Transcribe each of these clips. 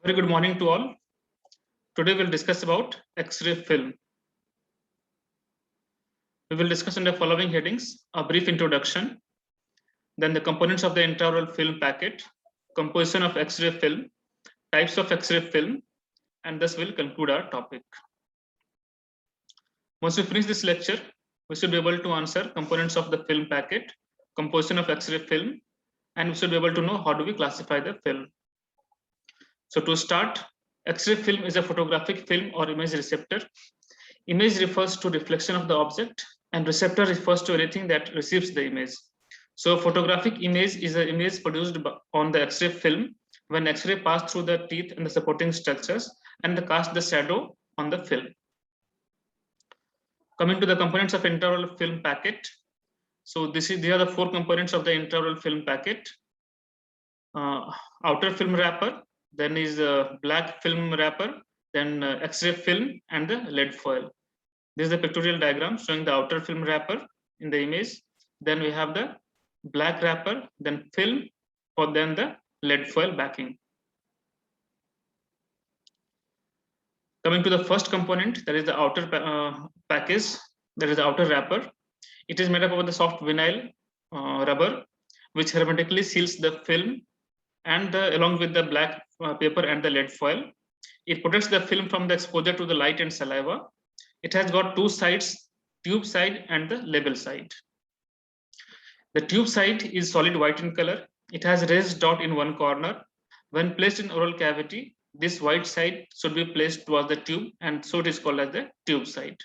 Very good morning to all. Today we'll discuss about X-ray film. We will discuss in the following headings: a brief introduction, then the components of the intraoral film packet, composition of X-ray film, types of X-ray film, and thus we'll conclude our topic. Once we finish this lecture, we should be able to answer components of the film packet, composition of X-ray film, and we should be able to know how do we classify the film. So to start, X-ray film is a photographic film or image receptor. Image refers to reflection of the object, and receptor refers to anything that receives the image. So photographic image is an image produced on the X-ray film when X-ray pass through the teeth and the supporting structures and cast the shadow on the film. Coming to the components of intraoral film packet. So these are the four components of the intraoral film packet. Outer film wrapper, then is a black film wrapper, then X-ray film and the lead foil. This is the pictorial diagram showing the outer film wrapper in the image. Then we have the black wrapper, then film, or then the lead foil backing. Coming to the first component, that is the outer package, that is the outer wrapper. It is made up of the soft vinyl rubber, which hermetically seals the film and along with the black paper and the lead foil. It protects the film from the exposure to the light and saliva. It has got two sides, tube side and the label side. The tube side is solid white in color. It has a raised dot in one corner. When placed in oral cavity, this white side should be placed towards the tube, and so it is called as the tube side.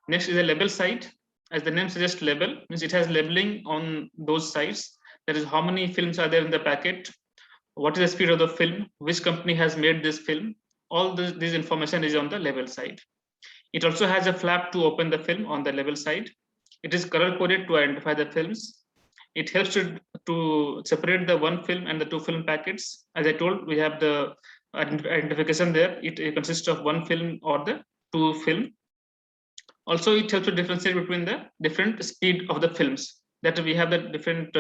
Next is the label side. As the name suggests, label means it has labeling on those sides. That is how many films are there in the packet, what is the speed of the film, which company has made this film. All this information is on the label side. It also has a flap to open the film on the label side. It is color coded to identify the films. It helps to separate the one film and the two film packets. As I told, we have the identification there. It consists of one film or the two film. Also, it helps to differentiate between the different speed of the films. That we have the different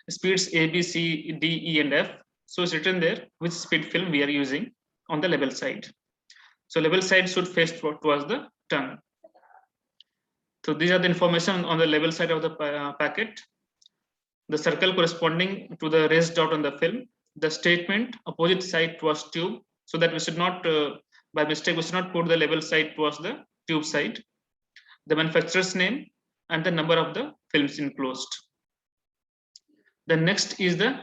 speeds A, B, C, D, E, and F. So it's written there which speed film we are using on the label side. So label side should face towards the tongue. So these are the information on the label side of the packet. The circle corresponding to the raised dot on the film. The statement opposite side towards tube, so that we should not, by mistake, we should not put the label side towards the tube side. The manufacturer's name and the number of the films enclosed. The next is the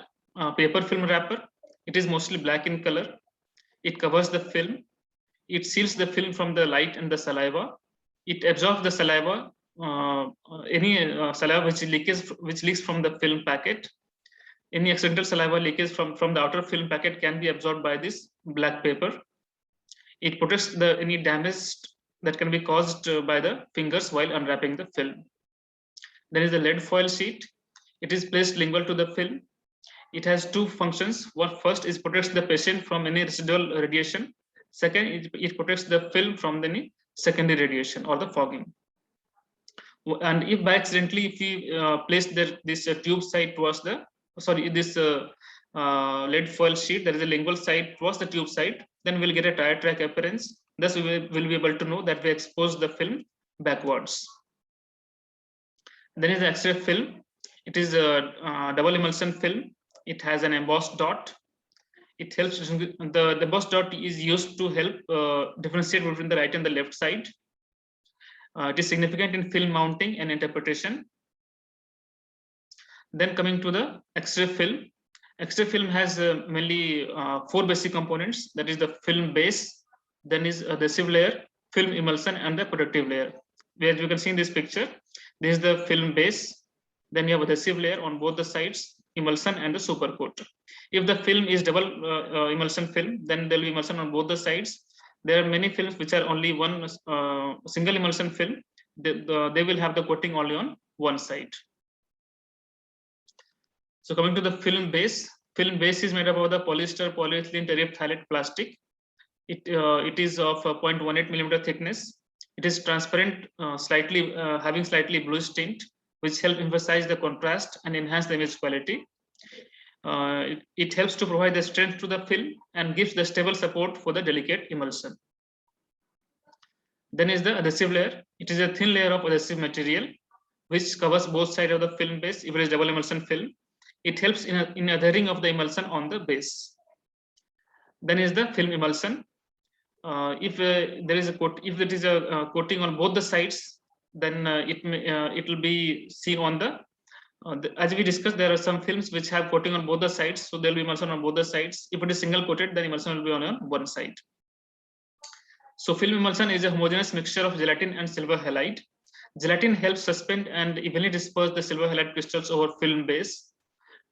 paper film wrapper. It is mostly black in color. It covers the film. It seals the film from the light and the saliva. It absorbs the saliva, any saliva which leaks from the film packet. Any accidental saliva leakage from the outer film packet can be absorbed by this black paper. It protects any damage that can be caused by the fingers while unwrapping the film. There is the lead foil sheet. It is placed lingual to the film. It has two functions. One first is protects the patient from any residual radiation. Second, it protects the film from any secondary radiation or the fogging. And if by accidentally, if we place this tube side towards the, this lead foil sheet, there is a lingual side towards the tube side, then we'll get a tire track appearance. Thus, we will be able to know that we expose the film backwards. Then is the X-ray film. It is a double emulsion film. It has an embossed dot. It helps, the embossed dot is used to help differentiate between the right and the left side. It is significant in film mounting and interpretation. Then coming to the X-ray film. X-ray film has mainly four basic components. That is the film base, then is adhesive layer, film emulsion, and the protective layer. As you can see in this picture, this is the film base. Then you have adhesive layer on both the sides, emulsion and the super coat. If the film is double emulsion film, then there will be emulsion on both the sides. There are many films which are only one single emulsion film. They will have the coating only on one side. So coming to the film base is made up of the polyester, polyethylene, terephthalate plastic. It is of 0.18 millimeter thickness. It is transparent, having slightly bluish tint, which help emphasize the contrast and enhance the image quality. It helps to provide the strength to the film and gives the stable support for the delicate emulsion. Then is the adhesive layer. It is a thin layer of adhesive material which covers both sides of the film base. If it is double emulsion film, it helps in adhering of the emulsion on the base. Then is the film emulsion. If there is a if it is a coating on both the sides, then it will be seen on as we discussed, there are some films which have coating on both the sides, so there will be emulsion on both the sides. If it is single coated, then emulsion will be on one side. So film emulsion is a homogeneous mixture of gelatin and silver halide. Gelatin helps suspend and evenly disperse the silver halide crystals over film base.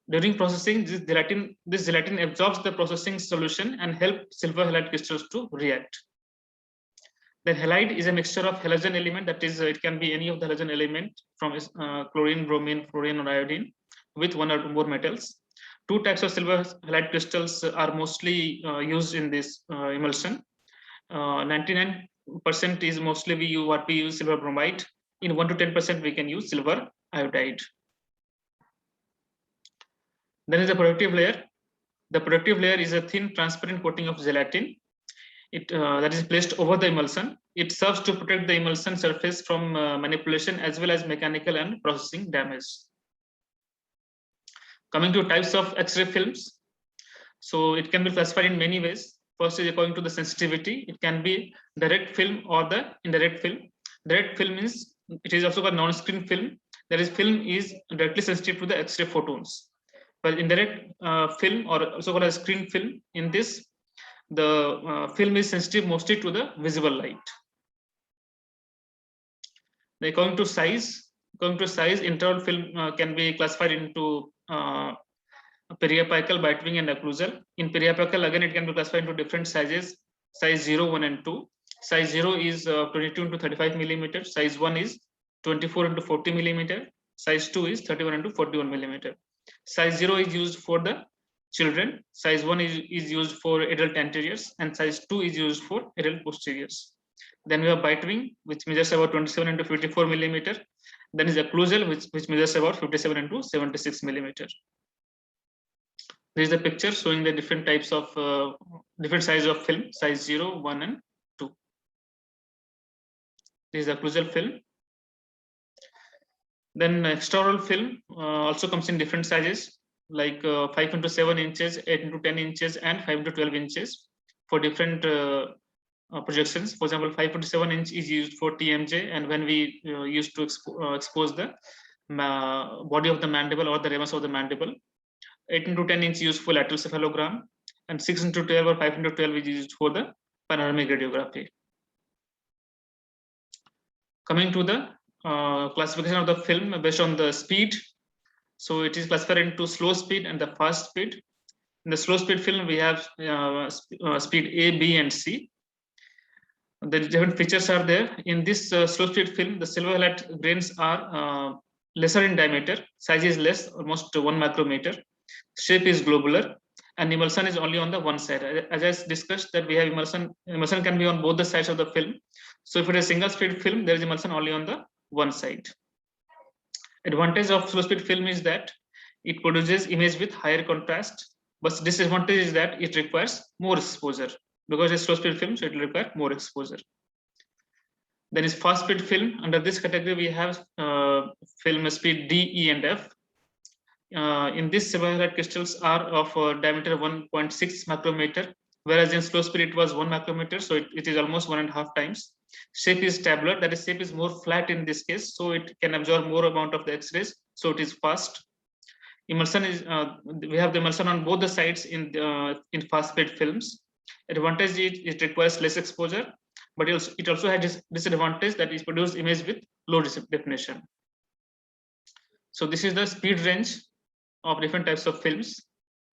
During processing, this gelatin absorbs the processing solution and helps silver halide crystals to react. The halide is a mixture of halogen element, that is, it can be any of the halogen element from chlorine, bromine, fluorine, or iodine with one or more metals. Two types of silver halide crystals are mostly used in this emulsion. 99% is mostly what we use silver bromide. In 1 to 10% we can use silver iodide. Then is the protective layer. The protective layer is a thin transparent coating of gelatin. That is placed over the emulsion. It serves to protect the emulsion surface from manipulation as well as mechanical and processing damage. Coming to types of X-ray films. So it can be classified in many ways. First is according to the sensitivity. It can be direct film or the indirect film. Direct film means it is also called non-screen film. That is, film is directly sensitive to the X-ray photons. But indirect film, or also called as screen film, in this the film is sensitive mostly to the visible light. Then according to size, interval film can be classified into periapical, bite-wing, and occlusal. In periapical, again, it can be classified into different sizes: size 0, 1, and 2. Size 0 is 22 into 35 millimeters. Size 1 is 24 into 40 millimeter. Size 2 is 31 into 41 millimeter. Size 0 is used for the children. Size 1 is used for adult anteriors, and size 2 is used for adult posteriors. Then we have bite-wing, which measures about 27 into 54 millimeter. Then is occlusal, which measures about 57 into 76 millimeter. There is a picture showing the different types of different size of film: size 0, 1, and 2. This is occlusal film. Then extraoral film also comes in different sizes, like 5 into 7 inches, 8 into 10 inches, and 5 into 12 inches for different projections. For example, 5 into 7 inch is used for TMJ, and when we used to expose the body of the mandible or the ramus of the mandible. 8 into 10 inch used for lateral cephalogram, and 6 into 12 or 5 into 12 is used for the panoramic radiography. Coming to the classification of the film based on the speed. So it is classified into slow speed and the fast speed. In the slow speed film, we have speed A, B, and C. The different features are there. In this slow speed film, the silver halide grains are lesser in diameter. Size is less, almost 1 micrometer. Shape is globular, and emulsion is only on the one side. As I discussed, that we have emulsion can be on both the sides of the film. So if it is a single speed film, there is emulsion only on the one side. Advantage of slow speed film is that it produces image with higher contrast, but disadvantage is that it requires more exposure, because it's slow speed film, so it will require more exposure. Then is fast speed film. Under this category, we have film speed D, E, and F. In this, silver halide crystals are of diameter 1.6 micrometer, whereas in slow speed it was 1 micrometer, so it is almost 1.5 times. Shape is tabular, that is, shape is more flat in this case, so it can absorb more amount of the X-rays, so it is fast. Emulsion is we have the emulsion on both the sides in fast speed films. Advantage is it requires less exposure, but it also has disadvantage that is produce image with low definition. So this is the speed range of different types of films.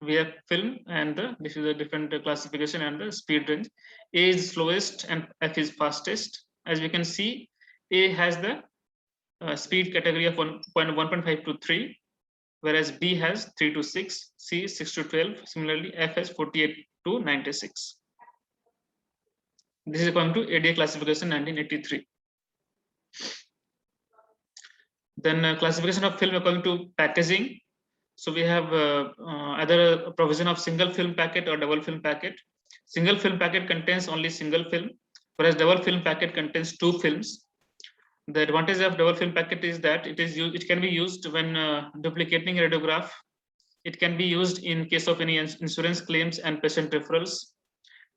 We have film, and this is a different classification and the speed range. A is slowest and F is fastest. As we can see, A has the speed category of 1.5 to 3, whereas B has 3 to 6, C 6 to 12. Similarly, F has 48 to 96. This is according to ADA classification 1983. Then classification of film according to packaging. So we have either a provision of single film packet or double film packet. Single film packet contains only single film, whereas double film packet contains two films. The advantage of double film packet is that it can be used when duplicating radiograph. It can be used in case of any insurance claims and patient referrals.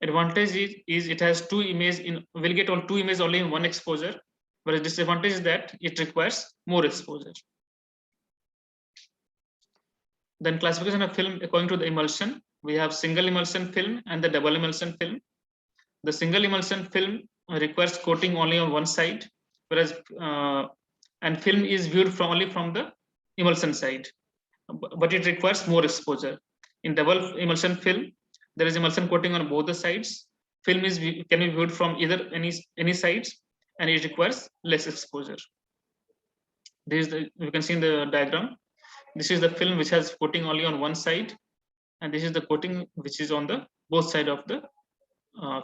Advantage is it has two images in will get on two images only in one exposure, whereas disadvantage is that it requires more exposure. Then classification of film according to the emulsion. We have single emulsion film and the double emulsion film. The single emulsion film requires coating only on one side, whereas and film is viewed from only from the emulsion side, but it requires more exposure. In double emulsion film, there is emulsion coating on both the sides. Film can be viewed from either any sides, and it requires less exposure. This is you can see in the diagram. This is the film which has coating only on one side, and this is the coating which is on the both side of the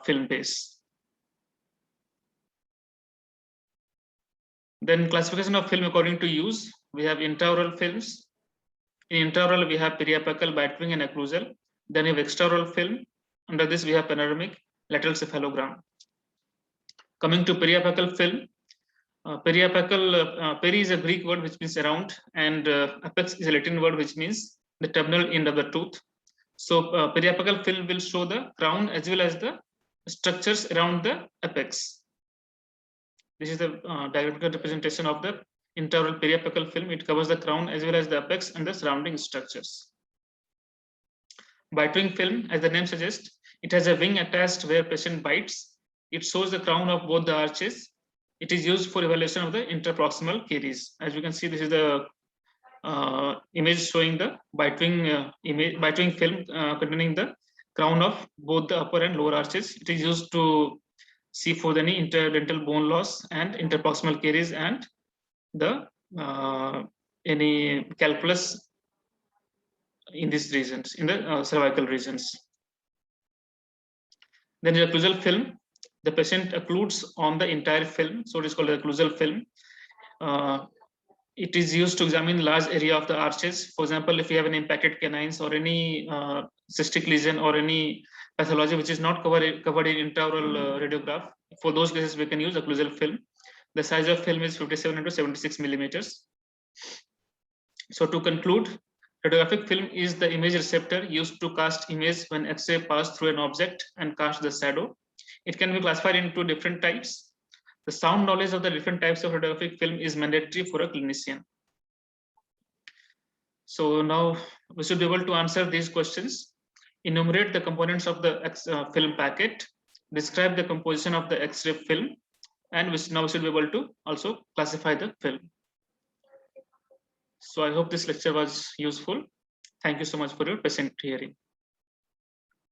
film base. Then classification of film according to use. We have intraoral films. In intraoral, we have periapical, biting, and occlusal. Then we have extraoral film. Under this, we have panoramic, lateral cephalogram. Coming to periapical film, periapical, peri is a Greek word which means around, and apex is a Latin word which means the terminal end of the tooth. So periapical film will show the crown as well as the structures around the apex. This is the diagraphical representation of the intraoral periapical film. It covers the crown as well as the apex and the surrounding structures. Bite wing film, as the name suggests, it has a wing attached where patient bites. It shows the crown of both the arches. It is used for evaluation of the interproximal caries. As you can see, this is the image showing the bite wing film containing the crown of both the upper and lower arches. It is used to see for any interdental bone loss and interproximal caries and the any calculus in these regions, in the cervical regions. Then the occlusal film, the patient occludes on the entire film, so it is called the occlusal film. It is used to examine large area of the arches. For example, if you have an impacted canines or any cystic lesion or any pathology which is not covered in intraoral radiograph, for those cases we can use occlusal film. The size of film is 57 into 76 millimeters. So to conclude, radiographic film is the image receptor used to cast image when X-ray pass through an object and cast the shadow. It can be classified into different types. The sound knowledge of the different types of radiographic film is mandatory for a clinician. So now we should be able to answer these questions. Enumerate the components of the film packet, describe the composition of the X-ray film, and now we should be able to also classify the film. So I hope this lecture was useful. Thank you so much for your patient hearing.